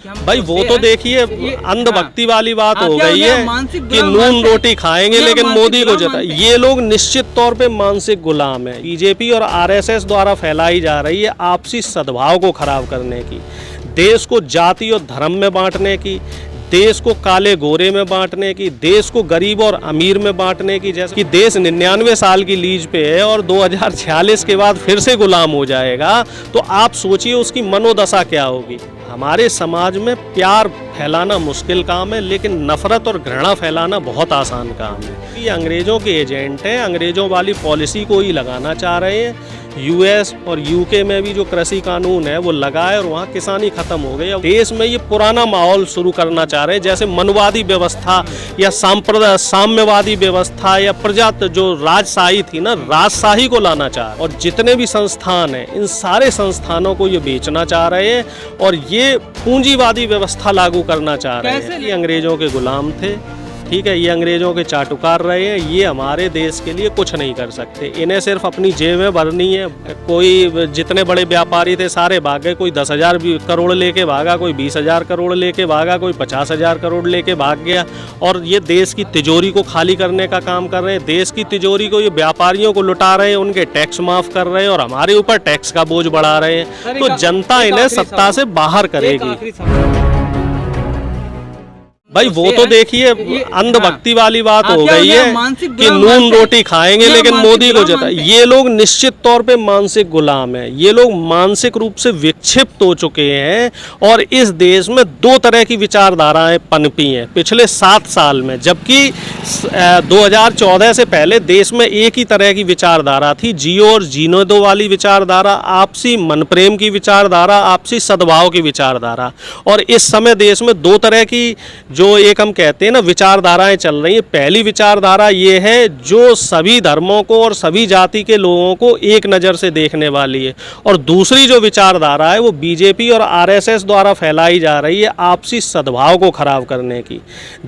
भाई वो तो देखिए अंधभक्ति वाली बात हो गई है कि नून रोटी खाएंगे लेकिन मोदी को जता। ये लोग निश्चित तौर पे मानसिक गुलाम है। बीजेपी और आरएसएस द्वारा फैलाई जा रही है आपसी सद्भाव को खराब करने की, देश को जाति और धर्म में बांटने की, देश को काले गोरे में बांटने की, देश को गरीब और अमीर में बांटने की। जैसे कि देश 99 साल की लीज पे है और 2046 के बाद फिर से गुलाम हो जाएगा, तो आप सोचिए उसकी मनोदशा क्या होगी। हमारे समाज में प्यार फैलाना मुश्किल काम है लेकिन नफरत और घृणा फैलाना बहुत आसान काम है। ये अंग्रेजों के एजेंट हैं, अंग्रेजों वाली पॉलिसी को ही लगाना चाह रहे हैं। यूएस और यूके में भी जो कृषि कानून है वो लगा है और वहाँ किसानी खत्म हो गई। देश में ये पुराना माहौल शुरू करना चाह रहे हैं, जैसे मनवादी व्यवस्था या साम्यवादी व्यवस्था या जो राजशाही थी ना, राजशाही को लाना चाह रहे हैं। और जितने भी संस्थान हैं इन सारे संस्थानों को ये बेचना चाह रहे हैं और ये पूंजीवादी व्यवस्था लागू करना चाह रहे हैं। ये अंग्रेजों के गुलाम थे, ठीक है, ये अंग्रेजों के चाटुकार रहे हैं, ये हमारे देश के लिए कुछ नहीं कर सकते। इन्हें सिर्फ अपनी जेबें भरनी है। कोई जितने बड़े व्यापारी थे सारे भाग गए, कोई 10,000 करोड़ लेके भागा, कोई 20,000 करोड़ लेके भागा, कोई 50,000 करोड़ लेके भाग गया और ये देश की तिजोरी को खाली करने का काम कर रहे हैं। देश की तिजोरी को ये व्यापारियों को लुटा रहे हैं, उनके टैक्स माफ कर रहे हैं और हमारे ऊपर टैक्स का बोझ बढ़ा रहे हैं। तो जनता इन्हें सत्ता से बाहर करेगी। भाई वो तो देखिए अंधभक्ति वाली बात हो गई है कि नून रोटी खाएंगे लेकिन मोदी को जता। ये लोग निश्चित तौर पे मानसिक गुलाम है। ये लोग मानसिक रूप से विक्षिप्त हो चुके हैं और इस देश में दो तरह की विचारधाराएं पनपी हैं पिछले 7 साल में, जबकि 2014 से पहले देश में एक ही तरह की विचारधारा थी, जियो और जीने दो वाली विचारधारा, आपसी मन प्रेम की विचारधारा, आपसी सद्भाव की विचारधारा। और इस समय देश में दो तरह की जो एक हम कहते हैं ना विचारधाराएं चल रही हैं। पहली विचारधारा ये है जो सभी धर्मों को और सभी जाति के लोगों को एक नज़र से देखने वाली है, और दूसरी जो विचारधारा है वो बीजेपी और आरएसएस द्वारा फैलाई जा रही है आपसी सद्भाव को खराब करने की,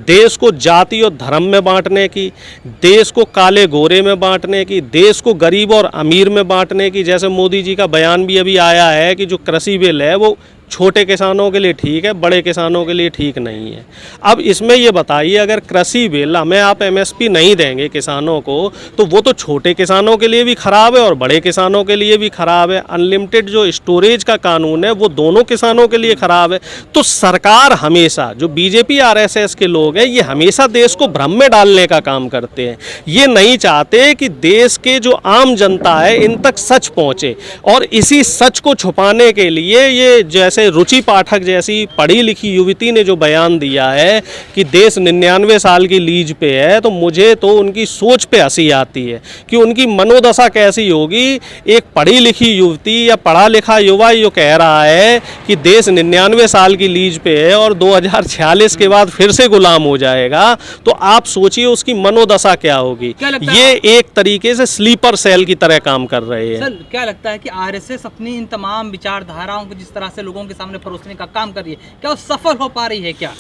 देश को जाति और धर्म में बांटने की, देश को काले गोरे में बांटने की, देश को गरीब और अमीर में बांटने की। जैसे मोदी जी का बयान भी अभी आया है कि जो कृषि बिल है वो छोटे किसानों के लिए ठीक है, बड़े किसानों के लिए ठीक नहीं है। अब इसमें ये बताइए, अगर कृषि बिल हमें आप एमएसपी नहीं देंगे किसानों को तो वो तो छोटे किसानों के लिए भी ख़राब है और बड़े किसानों के लिए भी ख़राब है। अनलिमिटेड जो स्टोरेज का कानून है वो दोनों किसानों के लिए ख़राब है। तो सरकार हमेशा, जो बीजेपी आरएसएस के लोग हैं, ये हमेशा देश को भ्रम में डालने का काम करते हैं। ये नहीं चाहते कि देश के जो आम जनता है इन तक सच पहुँचे, और इसी सच को छुपाने के लिए ये जैसे रुचि पाठक जैसी पढ़ी लिखी युवती ने जो बयान दिया है कि देश 99 साल की लीज पे है, तो मुझे तो उनकी सोच पे हंसी आती है कि उनकी मनोदशा कैसी होगी। एक पढ़ी लिखी युवती या पढ़ा लिखा युवा जो कह रहा है कि देश 99 साल की लीज पे है और 2046 के बाद फिर से गुलाम हो जाएगा, तो आप सोचिए उसकी मनोदशा क्या होगी। ये एक तरीके से स्लीपर सेल की तरह काम कर रहे हैं। सर, क्या लगता है कि आरएसएस अपनी इन तमाम विचारधाराओं को जिस तरह से लोगों के सामने परोसने का काम कर रही है, क्या वो सफल हो पा रही है? क्या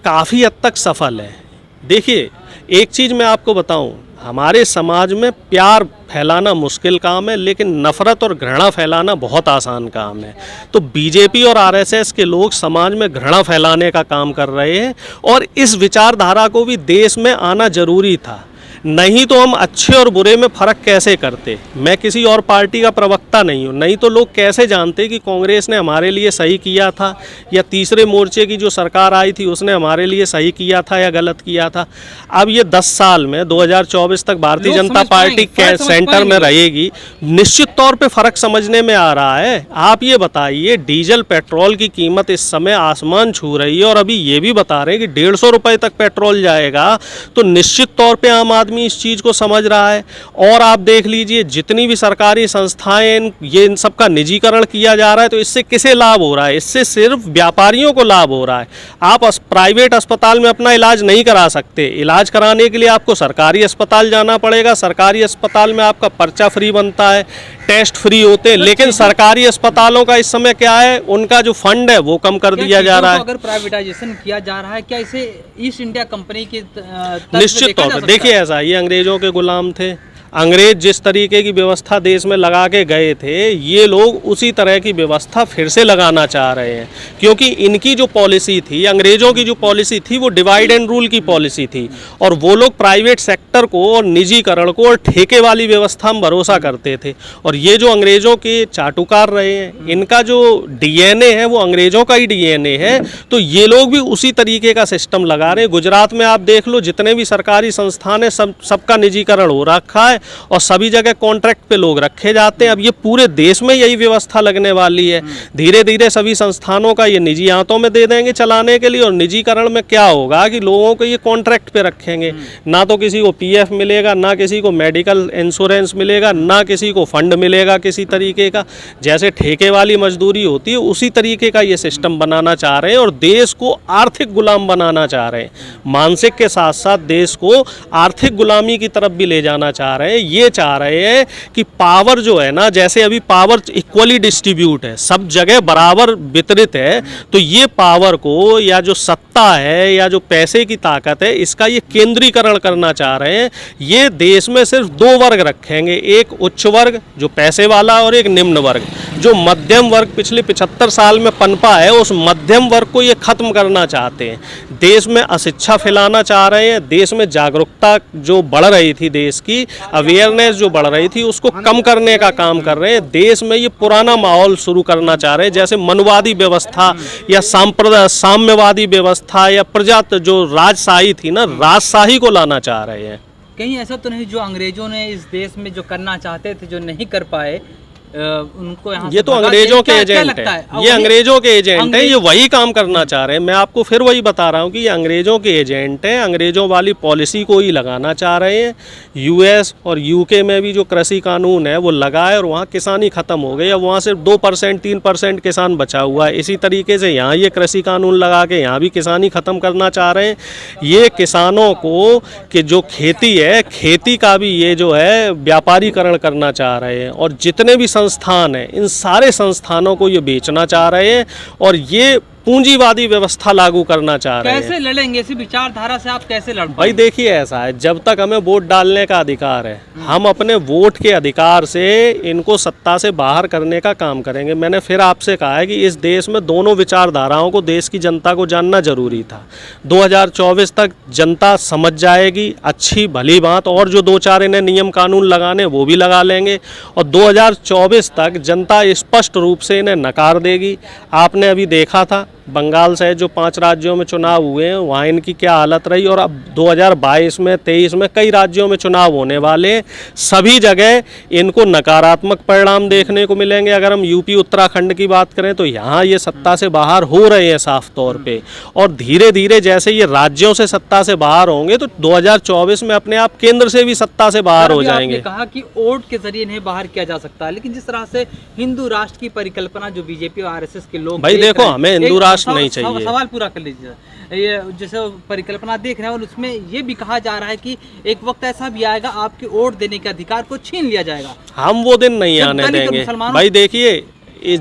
काफ़ी हद तक सफल है। देखिए, एक चीज़ मैं आपको बताऊं, हमारे समाज में प्यार फैलाना मुश्किल काम है लेकिन नफ़रत और घृणा फैलाना बहुत आसान काम है। तो बीजेपी और आरएसएस के लोग समाज में घृणा फैलाने का काम कर रहे हैं और इस विचारधारा को भी देश में आना जरूरी था, नहीं तो हम अच्छे और बुरे में फ़र्क कैसे करते। मैं किसी और पार्टी का प्रवक्ता नहीं हूँ, नहीं तो लोग कैसे जानते कि कांग्रेस ने हमारे लिए सही किया था या तीसरे मोर्चे की जो सरकार आई थी उसने हमारे लिए सही किया था या गलत किया था। अब ये 10 साल में 2024 तक भारतीय जनता पार्टी सेंटर में रहेगी, निश्चित तौर पे फ़र्क समझने में आ रहा है। आप ये बताइए, डीजल पेट्रोल की कीमत इस समय आसमान छू रही है और अभी ये भी बता रहे हैं कि 150 रुपये तक पेट्रोल जाएगा, तो निश्चित तौर पर आम आदमी इस चीज को समझ रहा है। और आप देख लीजिए जितनी भी सरकारी संस्थाएं ये इन सब का निजीकरण किया जा रहा है, तो इससे किसे लाभ हो रहा है? इससे सिर्फ व्यापारियों को लाभ हो रहा है। आप प्राइवेट अस्पताल में अपना इलाज नहीं करा सकते, इलाज कराने के लिए आपको सरकारी अस्पताल जाना पड़ेगा। सरकारी अस्पताल में आपका पर्चा फ्री बनता है, टेस्ट फ्री होते हैं, लेकिन सरकारी अस्पतालों का इस समय क्या है, उनका जो फंड है वो कम कर दिया जा रहा है। अगर प्राइवेटाइजेशन किया जा रहा है, क्या इसे ईस्ट इंडिया कंपनी की निश्चित तौर पर देखिए, ऐसा ये अंग्रेजों के गुलाम थे, अंग्रेज जिस तरीके की व्यवस्था देश में लगा के गए थे, ये लोग उसी तरह की व्यवस्था फिर से लगाना चाह रहे हैं, क्योंकि इनकी जो पॉलिसी थी, अंग्रेजों की जो पॉलिसी थी, वो डिवाइड एंड रूल की पॉलिसी थी, और वो लोग प्राइवेट सेक्टर को और निजीकरण को और ठेके वाली व्यवस्था में भरोसा करते थे। और ये जो अंग्रेजों के चाटुकार रहे हैं, इनका जो डीएनए है वो अंग्रेजों का ही डीएनए है, तो ये लोग भी उसी तरीके का सिस्टम लगा रहे हैं। गुजरात में आप देख लो, जितने भी सरकारी संस्थान है सबका निजीकरण हो रखा है और सभी जगह कॉन्ट्रैक्ट पे लोग रखे जाते हैं। अब ये पूरे देश में यही व्यवस्था लगने वाली है। धीरे धीरे सभी संस्थानों का ये निजी हाथों में दे देंगे चलाने के लिए, और निजीकरण में क्या होगा कि लोगों को ये कॉन्ट्रैक्ट पे रखेंगे, ना तो किसी को पीएफ मिलेगा, ना किसी को मेडिकल इंश्योरेंस मिलेगा, ना किसी को फंड मिलेगा किसी तरीके का। जैसे ठेके वाली मजदूरी होती है, उसी तरीके का ये सिस्टम बनाना चाह रहे हैं और देश को आर्थिक गुलाम बनाना चाह रहे हैं। मानसिक के साथ साथ देश को आर्थिक गुलामी की तरफ भी ले जाना चाह रहे हैं। ये चाह रहे हैं कि पावर जो है ना, जैसे अभी पावर इक्वली डिस्ट्रीब्यूट है, सब जगह बराबर वितरित है, तो ये पावर को या जो सत्ता है या जो पैसे की ताकत है, इसका ये केंद्रीकरण करना चाह रहे हैं। ये देश में सिर्फ दो वर्ग रखेंगे, एक उच्च वर्ग जो पैसे वाला और एक निम्न वर्ग। जो मध्यम वर्ग पिछले 75 साल में पनपा है, उस मध्यम वर्ग को ये खत्म करना चाहते हैं। देश में अशिक्षा फैलाना चाह रहे हैं, देश में जागरूकता जो बढ़ रही थी, देश की अवेयरनेस जो बढ़ रही थी, उसको कम करने का काम कर रहे हैं। देश में ये पुराना माहौल शुरू करना चाह रहे हैं, जैसे मनुवादी व्यवस्था या साम्यवादी व्यवस्था या प्रजा जो राजशाही थी ना, राजशाही को लाना चाह रहे हैं। कहीं ऐसा तो नहीं जो अंग्रेजों ने इस देश में जो करना चाहते थे, जो नहीं कर पाए, उनको यहाँ ये तो अंग्रेजों के एजेंट है, ये अंग्रेजों के एजेंट है, ये वही काम करना चाह रहे हैं। मैं आपको फिर वही बता रहा हूँ कि ये अंग्रेजों के एजेंट हैं, अंग्रेजों वाली पॉलिसी को ही लगाना चाह रहे हैं। यूएस और यूके में भी जो कृषि कानून है वो लगा है और वहाँ किसानी खत्म हो गई। अब वहाँ सिर्फ 2% 3% किसान बचा हुआ है। इसी तरीके से यहाँ ये कृषि कानून लगा के यहाँ भी किसानी खत्म करना चाह रहे हैं। ये किसानों को कि जो खेती है, खेती का भी ये जो है व्यापारीकरण करना चाह रहे हैं, और जितने भी संस्थान है, इन सारे संस्थानों को ये बेचना चाह रहे हैं और ये पूंजीवादी व्यवस्था लागू करना चाह रहे हैं। कैसे लड़ेंगे इसी विचारधारा से? आप कैसे लड़ पाएंगे? भाई देखिए, ऐसा है, जब तक हमें वोट डालने का अधिकार है, हम अपने वोट के अधिकार से इनको सत्ता से बाहर करने का काम करेंगे। मैंने फिर आपसे कहा है कि इस देश में दोनों विचारधाराओं को देश की जनता को जानना जरूरी था। 2024 तक जनता समझ जाएगी, अच्छी भली बात, और जो 2-4 इन्हें नियम कानून लगाने वो भी लगा लेंगे, और 2024 तक जनता स्पष्ट रूप से इन्हें नकार देगी। आपने अभी देखा था बंगाल से जो 5 राज्यों में चुनाव हुए हैं, वहाँ इनकी क्या हालत रही, और अब 2022 में 23 में कई राज्यों में चुनाव होने वाले हैं। सभी जगह इनको नकारात्मक परिणाम देखने को मिलेंगे। अगर हम यूपी उत्तराखंड की बात करें तो यहाँ ये सत्ता से बाहर हो रहे हैं साफ तौर पे, और धीरे धीरे जैसे ये राज्यों से सत्ता से बाहर होंगे तो 2024 में अपने आप केंद्र से भी सत्ता से बाहर हो जाएंगे। कहा कि वोट के जरिए इन्हें बाहर किया जा सकता है, लेकिन जिस तरह से हिंदू राष्ट्र की परिकल्पना जो बीजेपी और आरएसएस के लोग, भाई देखो, हमें हिंदू राष्ट्र नहीं चाहिए। सवाल पूरा कर लीजिए। ये जैसे परिकल्पना देख रहे हैं, और उसमें ये भी कहा जा रहा है कि एक वक्त ऐसा भी आएगा आपके वोट देने के अधिकार को छीन लिया जाएगा। हम वो दिन नहीं आने देंगे। भाई देखिए,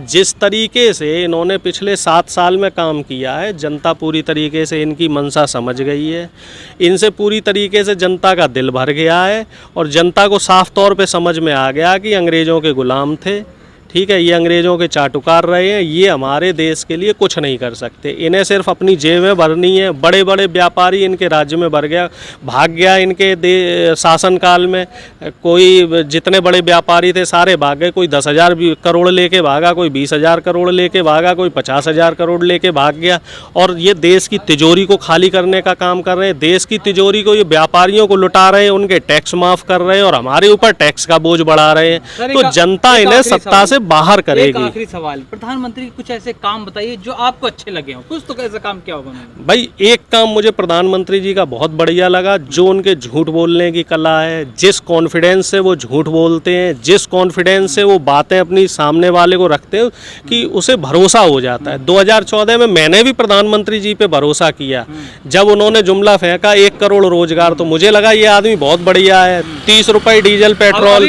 जिस तरीके से इन्होंने पिछले 7 साल में काम किया है, जनता पूरी तरीके से इनकी मंशा समझ गई है। इनसे पूरी तरीके से जनता का दिल भर गया है, और जनता को साफ तौर पे समझ में आ गया कि अंग्रेज़ों के गुलाम थे। ठीक है, ये अंग्रेज़ों के चाटुकार रहे हैं, ये हमारे देश के लिए कुछ नहीं कर सकते। इन्हें सिर्फ अपनी जेबें भरनी है। बड़े बड़े व्यापारी इनके राज्य में भाग गया इनके शासनकाल में। कोई जितने बड़े व्यापारी थे सारे भाग गए। कोई 10,000 करोड़ लेके भागा, कोई 20,000 करोड़ लेके भागा, कोई 50,000 करोड़ लेके भाग गया, और ये देश की तिजोरी को खाली करने का काम कर रहे हैं। देश की तिजोरी को ये व्यापारियों को लुटा रहे हैं, उनके टैक्स माफ़ कर रहे हैं और हमारे ऊपर टैक्स का बोझ बढ़ा रहे हैं। तो जनता इन्हें सत्ता से बाहर करेगी। एक आखिरी सवाल, प्रधानमंत्री कुछ ऐसे काम बताइए जो आपको अच्छे लगे हो। कुछ तो कैसे काम किया होगा उन्होंने? भाई एक काम मुझे प्रधानमंत्री जी का बहुत बढ़िया लगा, जो उनके झूठ बोलने की कला है। जिस कॉन्फिडेंस से वो झूठ बोलते हैं, जिस कॉन्फिडेंस से वो बातें अपनी सामने वाले को रखते हैं कि उसे भरोसा हो जाता है। 2014 में मैंने भी प्रधानमंत्री जी पे भरोसा किया। जब उन्होंने जुमला फेंका 1 करोड़ रोजगार, तो मुझे लगा ये आदमी बहुत बढ़िया है। 30 रुपए डीजल पेट्रोल,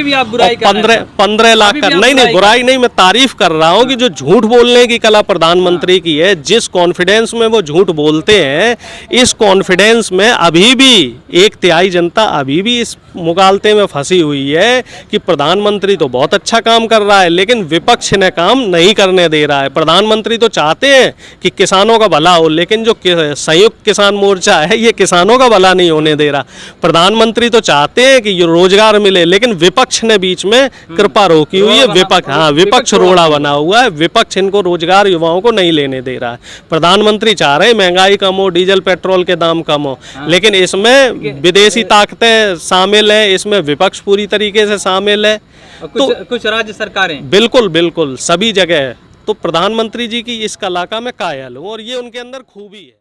15 लाख का, नहीं बुराई नहीं, मैं तारीफ कर रहा हूँ कि जो झूठ बोलने की कला प्रधानमंत्री की है, जिस कॉन्फिडेंस में वो झूठ बोलते हैं, इस कॉन्फिडेंस में अभी भी 1/3 जनता अभी भी इस मुगालते में फंसी हुई है कि प्रधानमंत्री तो बहुत अच्छा काम कर रहा है लेकिन विपक्ष ने काम नहीं करने दे रहा है। प्रधानमंत्री तो चाहते हैं कि किसानों का भला हो, लेकिन जो संयुक्त किसान मोर्चा है ये किसानों का भला नहीं होने दे रहा। प्रधानमंत्री तो चाहते हैं कि ये रोजगार मिले, लेकिन विपक्ष ने बीच में कृपा रोकी हुई है। विपक्ष, हाँ, विपक्ष रोड़ा बना हुआ है। विपक्ष इनको रोजगार युवाओं को नहीं लेने दे रहा है। प्रधानमंत्री चाह रहे हैं महंगाई कम हो, डीजल पेट्रोल के दाम कम हो, लेकिन इसमें विदेशी ताकतें शामिल है, इसमें विपक्ष पूरी तरीके से शामिल है। तो कुछ राज्य सरकारें, बिल्कुल बिल्कुल सभी जगह। तो प्रधानमंत्री जी की इस कला का मैं कायल हूँ और ये उनके अंदर खूबी है।